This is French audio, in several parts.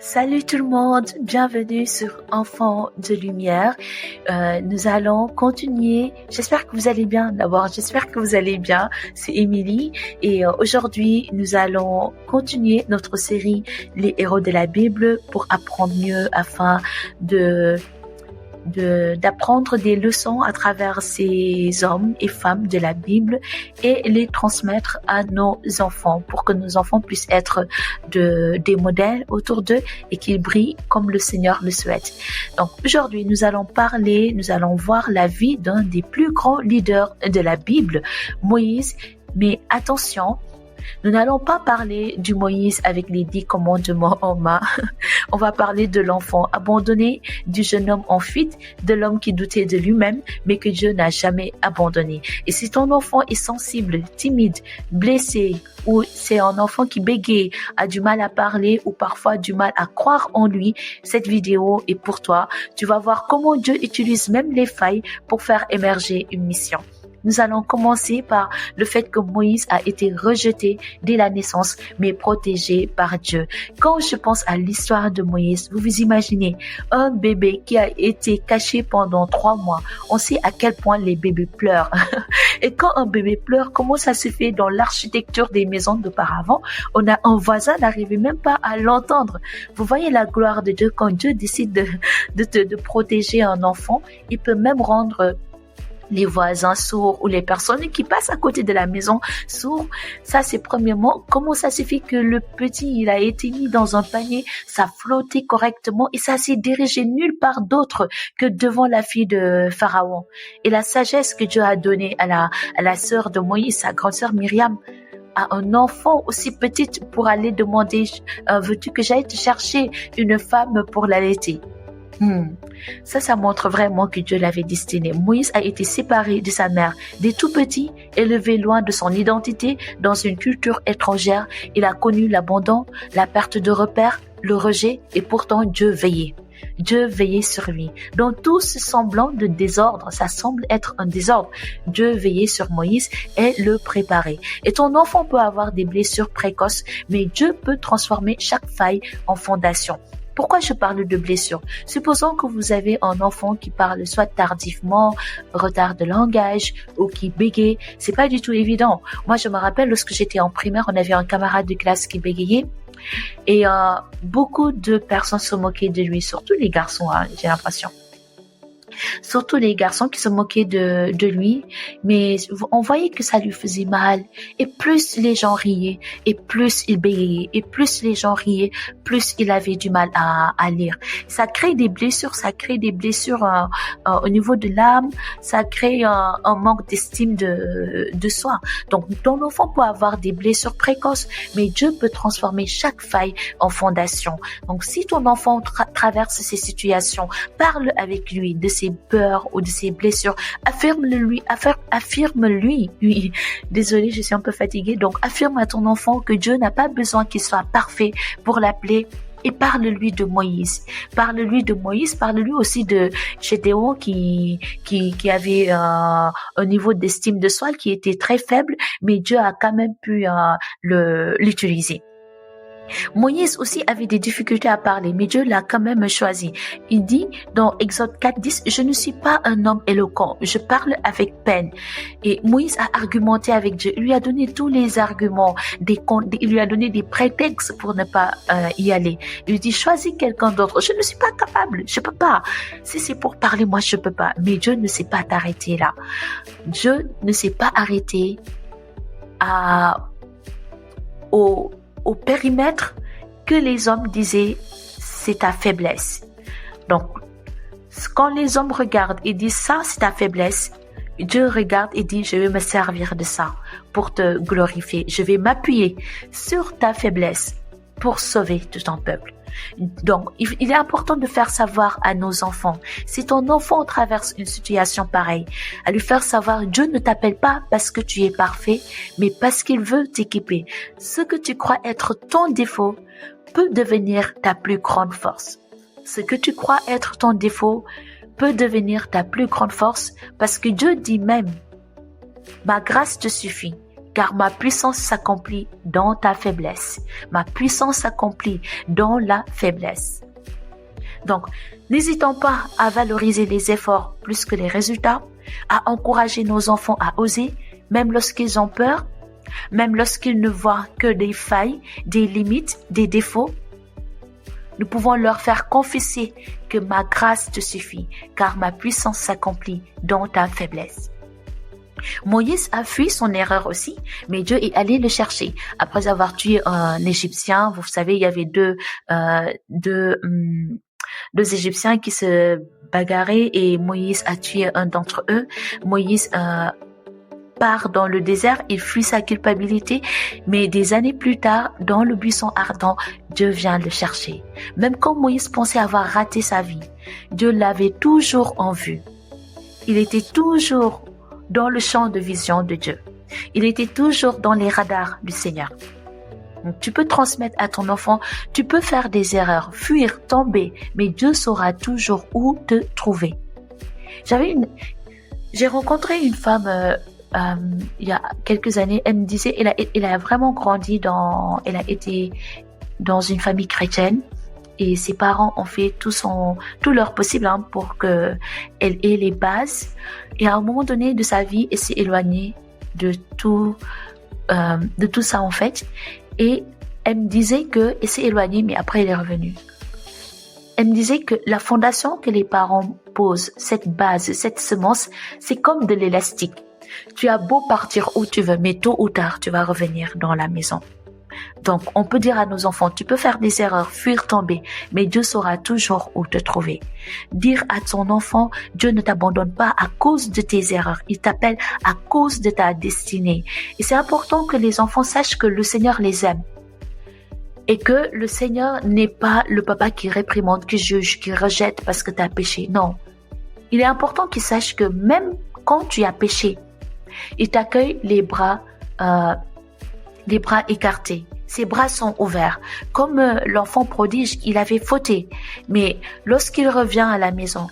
Salut tout le monde, bienvenue sur Enfants de Lumière. Nous allons continuer. J'espère que vous allez bien. D'abord, j'espère que vous allez bien. C'est Émilie et aujourd'hui, nous allons continuer notre série Les héros de la Bible pour apprendre mieux afin d'apprendre des leçons à travers ces hommes et femmes de la Bible et les transmettre à nos enfants pour que nos enfants puissent être des modèles autour d'eux et qu'ils brillent comme le Seigneur le souhaite. Donc aujourd'hui, nous allons voir la vie d'un des plus grands leaders de la Bible, Moïse. Mais attention, nous n'allons pas parler du Moïse avec les 10 commandements en main. On va parler de l'enfant abandonné, du jeune homme en fuite, de l'homme qui doutait de lui-même, mais que Dieu n'a jamais abandonné. Et si ton enfant est sensible, timide, blessé, ou c'est un enfant qui bégaye, a du mal à parler ou parfois du mal à croire en lui, cette vidéo est pour toi. Tu vas voir comment Dieu utilise même les failles pour faire émerger une mission. Nous allons commencer par le fait que Moïse a été rejeté dès la naissance, mais protégé par Dieu. Quand je pense à l'histoire de Moïse, vous vous imaginez un bébé qui a été caché pendant 3 mois. On sait à quel point les bébés pleurent. Et quand un bébé pleure, comment ça se fait dans l'architecture des maisons d'auparavant? On a un voisin n'arrivait même pas à l'entendre. Vous voyez la gloire de Dieu quand Dieu décide de protéger un enfant. Il peut même rendre les voisins sourds ou les personnes qui passent à côté de la maison sourds. Ça, c'est premièrement, comment ça se fait que le petit, il a été mis dans un panier, ça flottait correctement et ça s'est dirigé nulle part d'autre que devant la fille de Pharaon. Et la sagesse que Dieu a donnée à la sœur de Moïse, sa grande sœur Myriam, à un enfant aussi petite pour aller demander, veux-tu que j'aille te chercher une femme pour l'allaiter? Ça montre vraiment que Dieu l'avait destiné. Moïse a été séparé de sa mère dès tout petit, élevé loin de son identité dans une culture étrangère. Il a connu l'abandon, la perte de repères, le rejet et pourtant Dieu veillait. Dieu veillait sur lui. Dans tout ce semblant de désordre, ça semble être un désordre. Dieu veillait sur Moïse et le préparait. Et ton enfant peut avoir des blessures précoces, mais Dieu peut transformer chaque faille en fondation. Pourquoi je parle de blessures? Supposons que vous avez un enfant qui parle soit tardivement, retard de langage ou qui bégaye. C'est pas du tout évident. Moi, je me rappelle lorsque j'étais en primaire, on avait un camarade de classe qui bégayait et beaucoup de personnes se moquaient de lui, surtout les garçons, j'ai l'impression. Surtout les garçons qui se moquaient de lui, mais on voyait que ça lui faisait mal. Et plus les gens riaient, et plus il bégayait, et plus les gens riaient, plus il avait du mal à lire. Ça crée des blessures, au niveau de l'âme, ça crée un manque d'estime de soi. Donc ton enfant peut avoir des blessures précoces, mais Dieu peut transformer chaque faille en fondation. Donc si ton enfant traverse ces situations, parle avec lui de ses peurs ou de ses blessures, affirme-lui. Oui, désolée, je suis un peu fatiguée. Donc, affirme à ton enfant que Dieu n'a pas besoin qu'il soit parfait pour l'appeler. Et parle-lui de Moïse. Parle-lui aussi de Gédéon qui avait un niveau d'estime de soi qui était très faible, mais Dieu a quand même pu l'utiliser. Moïse aussi avait des difficultés à parler, mais Dieu l'a quand même choisi. Il dit dans Exode 4:10, « Je ne suis pas un homme éloquent, je parle avec peine. » Et Moïse a argumenté avec Dieu. Il lui a donné tous les arguments, il lui a donné des prétextes pour ne pas y aller. Il lui dit, « Choisis quelqu'un d'autre. Je ne suis pas capable, je peux pas. Si c'est pour parler, moi je peux pas. » Mais Dieu ne s'est pas arrêté là. Dieu ne s'est pas arrêté au périmètre que les hommes disaient c'est ta faiblesse. Donc, quand les hommes regardent et disent ça c'est ta faiblesse, Dieu regarde et dit je vais me servir de ça pour te glorifier. Je vais m'appuyer sur ta faiblesse pour sauver tout ton peuple. Donc, il est important de faire savoir à nos enfants, si ton enfant traverse une situation pareille, à lui faire savoir, Dieu ne t'appelle pas parce que tu es parfait, mais parce qu'il veut t'équiper. Ce que tu crois être ton défaut peut devenir ta plus grande force. Ce que tu crois être ton défaut peut devenir ta plus grande force parce que Dieu dit même, ma grâce te suffit. car ma puissance s'accomplit dans ta faiblesse. Ma puissance s'accomplit dans la faiblesse. Donc, n'hésitons pas à valoriser les efforts plus que les résultats, à encourager nos enfants à oser, même lorsqu'ils ont peur, même lorsqu'ils ne voient que des failles, des limites, des défauts. Nous pouvons leur faire confesser que ma grâce te suffit, car ma puissance s'accomplit dans ta faiblesse. Moïse a fui son erreur aussi, mais Dieu est allé le chercher. Après avoir tué un Égyptien, vous savez, il y avait deux Égyptiens qui se bagarraient et Moïse a tué un d'entre eux. Moïse part dans le désert, il fuit sa culpabilité, mais des années plus tard, dans le buisson ardent, Dieu vient le chercher. Même quand Moïse pensait avoir raté sa vie, Dieu l'avait toujours en vue. Il était toujours dans le champ de vision de Dieu. Il était toujours dans les radars du Seigneur. Donc, tu peux transmettre à ton enfant, tu peux faire des erreurs, fuir, tomber, mais Dieu saura toujours où te trouver. J'ai rencontré une femme il y a quelques années. Elle me disait, elle a vraiment grandi elle a été dans une famille chrétienne et ses parents ont fait tout leur possible pour que elle ait les bases. Et à un moment donné de sa vie, elle s'est éloignée de tout ça en fait. Et elle me disait qu'elle s'est éloignée, mais après elle est revenue. Elle me disait que la fondation que les parents posent, cette base, cette semence, c'est comme de l'élastique. Tu as beau partir où tu veux, mais tôt ou tard, tu vas revenir dans la maison. Donc, on peut dire à nos enfants, tu peux faire des erreurs, fuir, tomber, mais Dieu saura toujours où te trouver. Dire à ton enfant, Dieu ne t'abandonne pas à cause de tes erreurs, il t'appelle à cause de ta destinée. Et c'est important que les enfants sachent que le Seigneur les aime. Et que le Seigneur n'est pas le papa qui réprimande, qui juge, qui rejette parce que tu as péché. Non. Il est important qu'ils sachent que même quand tu as péché, il t'accueille les bras écartés. Ses bras sont ouverts. Comme l'enfant prodige, il avait fauté. Mais lorsqu'il revient à la maison,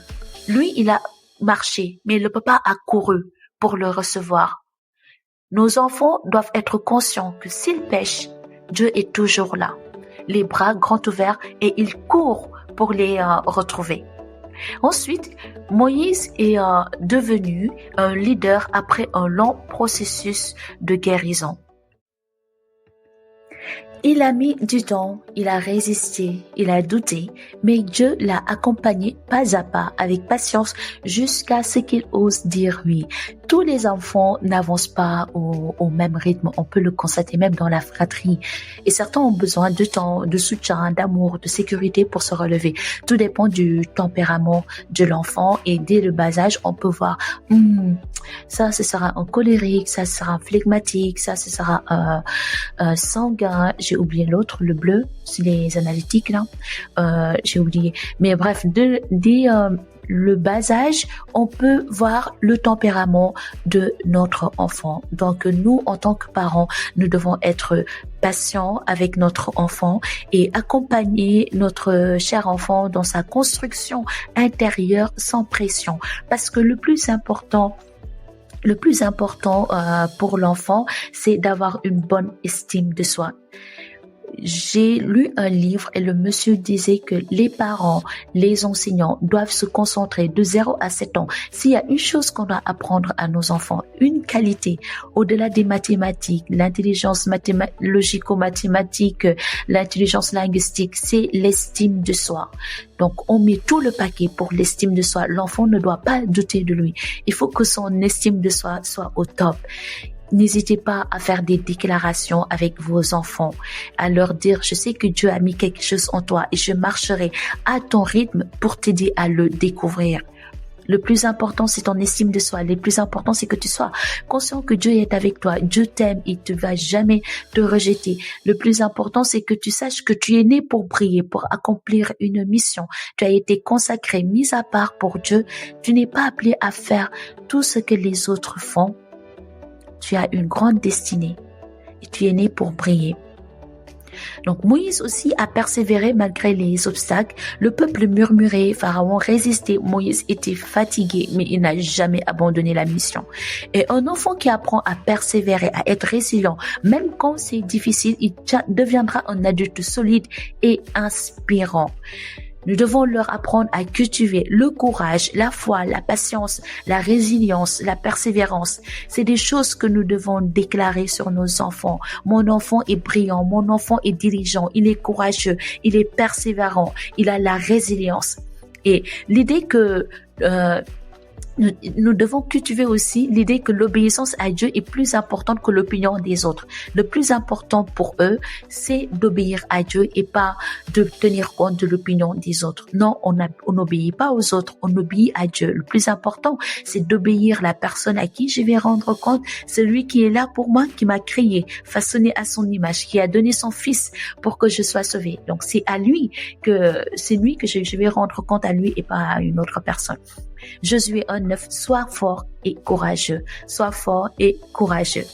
lui, il a marché, mais le papa a couru pour le recevoir. Nos enfants doivent être conscients que s'ils pêchent, Dieu est toujours là. Les bras grands ouverts et il court pour les retrouver. Ensuite, Moïse est devenu un leader après un long processus de guérison. Il a mis du temps, il a résisté, il a douté, mais Dieu l'a accompagné pas à pas, avec patience, jusqu'à ce qu'il ose dire oui. Tous les enfants n'avancent pas au même rythme, on peut le constater même dans la fratrie. Et certains ont besoin de temps, de soutien, d'amour, de sécurité pour se relever. Tout dépend du tempérament de l'enfant et dès le bas âge, on peut voir ça, ce sera un colérique, ça sera un flegmatique, ça, ce sera un sanguin. J'ai oublié l'autre, le bleu, c'est les analytiques là. J'ai oublié. Mais bref, dès le bas âge, on peut voir le tempérament de notre enfant. Donc nous, en tant que parents, nous devons être patients avec notre enfant et accompagner notre cher enfant dans sa construction intérieure sans pression. Parce que le plus important pour l'enfant, c'est d'avoir une bonne estime de soi. J'ai lu un livre et le monsieur disait que les parents, les enseignants doivent se concentrer de 0 à 7 ans. S'il y a une chose qu'on doit apprendre à nos enfants, une qualité, au-delà des mathématiques, l'intelligence logico-mathématique, l'intelligence linguistique, c'est l'estime de soi. Donc, on met tout le paquet pour l'estime de soi. L'enfant ne doit pas douter de lui. Il faut que son estime de soi soit au top. N'hésitez pas à faire des déclarations avec vos enfants, à leur dire, je sais que Dieu a mis quelque chose en toi et je marcherai à ton rythme pour t'aider à le découvrir. Le plus important, c'est ton estime de soi. Le plus important, c'est que tu sois conscient que Dieu est avec toi. Dieu t'aime, il ne va jamais te rejeter. Le plus important, c'est que tu saches que tu es né pour briller, pour accomplir une mission. Tu as été consacré, mis à part pour Dieu. Tu n'es pas appelé à faire tout ce que les autres font. Tu as une grande destinée et tu es né pour briller. Donc Moïse aussi a persévéré malgré les obstacles. Le peuple murmurait, Pharaon résistait, Moïse était fatigué, mais il n'a jamais abandonné la mission. Et un enfant qui apprend à persévérer, à être résilient, même quand c'est difficile, il deviendra un adulte solide et inspirant. Nous devons leur apprendre à cultiver le courage, la foi, la patience, la résilience, la persévérance. C'est des choses que nous devons déclarer sur nos enfants. Mon enfant est brillant, mon enfant est dirigeant, il est courageux, il est persévérant, il a la résilience. Et l'idée que nous devons cultiver aussi l'idée que l'obéissance à Dieu est plus importante que l'opinion des autres. Le plus important pour eux, c'est d'obéir à Dieu et pas de tenir compte de l'opinion des autres. Non, on n'obéit pas aux autres, on obéit à Dieu. Le plus important, c'est d'obéir à la personne à qui je vais rendre compte, celui qui est là pour moi, qui m'a créé, façonné à son image, qui a donné son fils pour que je sois sauvé. Donc c'est lui que je vais rendre compte à lui et pas à une autre personne. Josué 1:9, sois fort et courageux. Sois fort et courageux.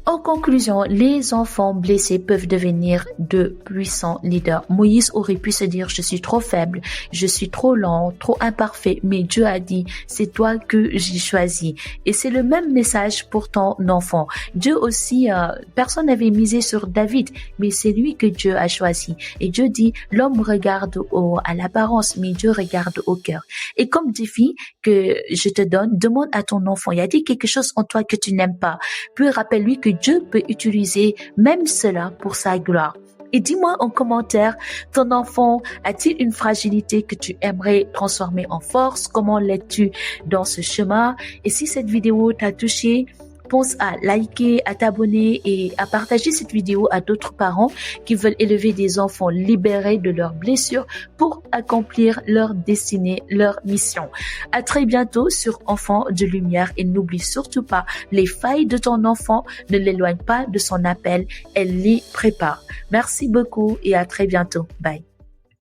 En conclusion, les enfants blessés peuvent devenir de puissants leaders. Moïse aurait pu se dire, je suis trop faible, je suis trop lent, trop imparfait, mais Dieu a dit, c'est toi que j'ai choisi. Et c'est le même message pour ton enfant. Dieu aussi, personne n'avait misé sur David, mais c'est lui que Dieu a choisi. Et Dieu dit, l'homme regarde à l'apparence, mais Dieu regarde au cœur. Et comme défi que je te donne, demande à ton enfant, il y a dit quelque chose en toi que tu n'aimes pas. Puis rappelle-lui que Dieu peut utiliser même cela pour sa gloire. Et dis-moi en commentaire, ton enfant a-t-il une fragilité que tu aimerais transformer en force? Comment l'es-tu dans ce chemin? Et si cette vidéo t'a touché, pense à liker, à t'abonner et à partager cette vidéo à d'autres parents qui veulent élever des enfants libérés de leurs blessures pour accomplir leur destinée, leur mission. À très bientôt sur Enfants de Lumière et n'oublie surtout pas, les failles de ton enfant ne l'éloignent pas de son appel, elle les prépare. Merci beaucoup et à très bientôt. Bye.